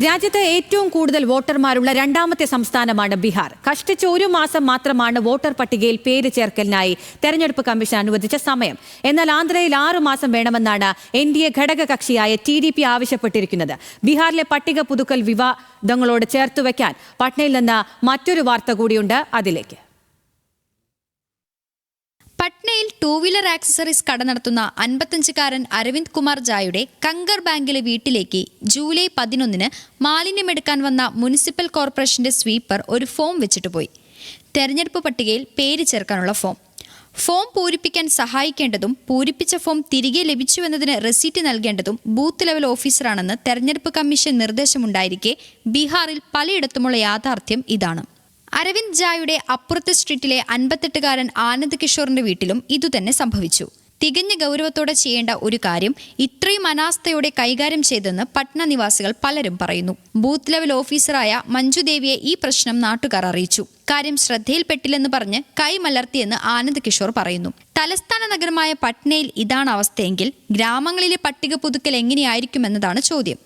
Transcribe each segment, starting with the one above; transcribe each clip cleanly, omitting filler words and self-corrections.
രാജ്യത്ത് ഏറ്റവും കൂടുതൽ വോട്ടർമാരുള്ള രണ്ടാമത്തെ സംസ്ഥാനമാണ് ബീഹാർ. കഷ്ടിച്ച് 1 മാസം മാത്രമാണ് വോട്ടർ പട്ടികയിൽ പേര് ചേർക്കലിനായി തെരഞ്ഞെടുപ്പ് കമ്മീഷൻ അനുവദിച്ച സമയം. എന്നാൽ ആന്ധ്രയിൽ 6 മാസം വേണമെന്നാണ് NDA ഘടകകക്ഷിയായ TDP ആവശ്യപ്പെട്ടിരിക്കുന്നത്. ബീഹാറിലെ പട്ടിക പുതുക്കൽ വിവാദങ്ങളോട് ചേർത്തുവെക്കാൻ പട്നയിൽ നിന്ന് മറ്റൊരു വാർത്ത കൂടിയുണ്ട്. അതിലേക്ക്. പട്നയിൽ 2 വീലർ ആക്സസറീസ് കട നടത്തുന്ന 55-കാരൻ അരവിന്ദ് കുമാർ ജായുടെ കങ്കർ ബാങ്കിലെ വീട്ടിലേക്ക് ജൂലൈ 11-ന് മാലിന്യമെടുക്കാൻ വന്ന മുനിസിപ്പൽ കോർപ്പറേഷന്റെ സ്വീപ്പർ ഒരു ഫോം വെച്ചിട്ട് പോയി. തെരഞ്ഞെടുപ്പ് പട്ടികയിൽ പേര് ചേർക്കാനുള്ള ഫോം പൂരിപ്പിക്കാൻ സഹായിക്കേണ്ടതും പൂരിപ്പിച്ച ഫോം തിരികെ ലഭിച്ചുവെന്നതിന് റെസീറ്റ് നൽകേണ്ടതും ബൂത്ത് ലെവൽ ഓഫീസറാണെന്ന് തെരഞ്ഞെടുപ്പ് കമ്മീഷൻ നിർദ്ദേശമുണ്ടായിരിക്കെ ബീഹാറിൽ പലയിടത്തുമുള്ള യാഥാർത്ഥ്യം ഇതാണ്. അരവിന്ദ് ജായുടെ അപ്പുറത്തെ സ്ട്രീറ്റിലെ 58-കാരൻ ആനന്ദ് കിഷോറിന്റെ വീട്ടിലും ഇതുതന്നെ സംഭവിച്ചു. തികഞ്ഞ ഗൗരവത്തോടെ ചെയ്യേണ്ട ഒരു കാര്യം ഇത്രയും അനാസ്ഥയോടെ കൈകാര്യം ചെയ്തെന്ന് പട്ന നിവാസികൾ പലരും പറയുന്നു. ബൂത്ത് ലെവൽ ഓഫീസറായ മഞ്ജു ദേവിയെ ഈ പ്രശ്നം നാട്ടുകാർ അറിയിച്ചു. കാര്യം ശ്രദ്ധയിൽപ്പെട്ടില്ലെന്ന് പറഞ്ഞ് കൈമലർത്തിയെന്ന് ആനന്ദ് കിഷോർ പറയുന്നു. തലസ്ഥാന നഗരമായ പട്നയിൽ ഇതാണ് അവസ്ഥയെങ്കിൽ ഗ്രാമങ്ങളിലെ പട്ടിക പുതുക്കൽ എങ്ങനെയായിരിക്കുമെന്നതാണ് ചോദ്യം.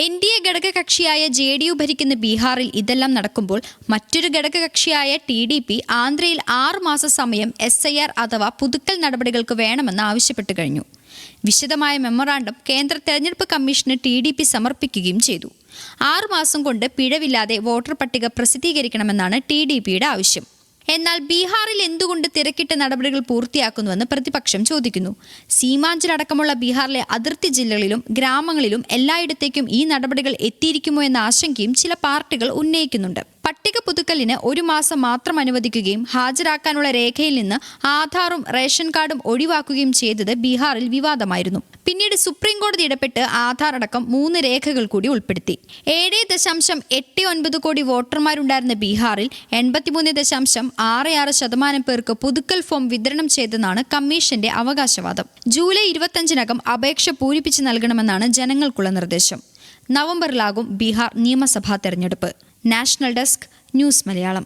NDA ഘടകകക്ഷിയായ JDU ഭരിക്കുന്ന ബീഹാറിൽ ഇതെല്ലാം നടക്കുമ്പോൾ മറ്റൊരു ഘടകകക്ഷിയായ TDP ആന്ധ്രയിൽ 6 മാസ സമയം SIR അഥവാ പുതുക്കൽ നടപടികൾക്ക് വേണമെന്ന് ആവശ്യപ്പെട്ടു കഴിഞ്ഞു. വിശദമായ മെമ്മോറാണ്ടം കേന്ദ്ര തെരഞ്ഞെടുപ്പ് കമ്മീഷന് TDP സമർപ്പിക്കുകയും ചെയ്തു. 6 മാസം കൊണ്ട് പിഴവില്ലാതെ വോട്ടർ പട്ടിക പ്രസിദ്ധീകരിക്കണമെന്നാണ് TDPയുടെ ആവശ്യം. എന്നാൽ ബീഹാറിൽ എന്തുകൊണ്ട് തിരക്കിട്ട നടപടികൾ പൂർത്തിയാക്കുന്നുവെന്ന് പ്രതിപക്ഷം ചോദിക്കുന്നു. സീമാഞ്ചലടക്കമുള്ള ബീഹാറിലെ അതിർത്തി ജില്ലകളിലും ഗ്രാമങ്ങളിലും എല്ലായിടത്തേക്കും ഈ നടപടികൾ എത്തിയിരിക്കുമോ എന്ന ആശങ്കയും ചില പാർട്ടികൾ ഉന്നയിക്കുന്നുണ്ട്. പട്ടിക പുതുക്കലിന് 1 മാസം മാത്രം അനുവദിക്കുകയും ഹാജരാക്കാനുള്ള രേഖയിൽ നിന്ന് ആധാറും റേഷൻ കാർഡും ഒഴിവാക്കുകയും ചെയ്തത് ബീഹാറിൽ വിവാദമായിരുന്നു. പിന്നീട് സുപ്രീം കോടതി ഇടപെട്ട് ആധാർ അടക്കം 3 രേഖകൾ കൂടി ഉൾപ്പെടുത്തി. 7.89 കോടി വോട്ടർമാരുണ്ടായിരുന്ന ബീഹാറിൽ 83.66% പേർക്ക് പുതുക്കൽ ഫോം വിതരണം ചെയ്തെന്നാണ് കമ്മീഷന്റെ അവകാശവാദം. ജൂലൈ 25-നകം അപേക്ഷ പൂരിപ്പിച്ച് നൽകണമെന്നാണ് ജനങ്ങൾക്കുള്ള നിർദ്ദേശം. നവംബറിലാകും ബീഹാർ നിയമസഭാ തെരഞ്ഞെടുപ്പ്. National desk, news Malayalam.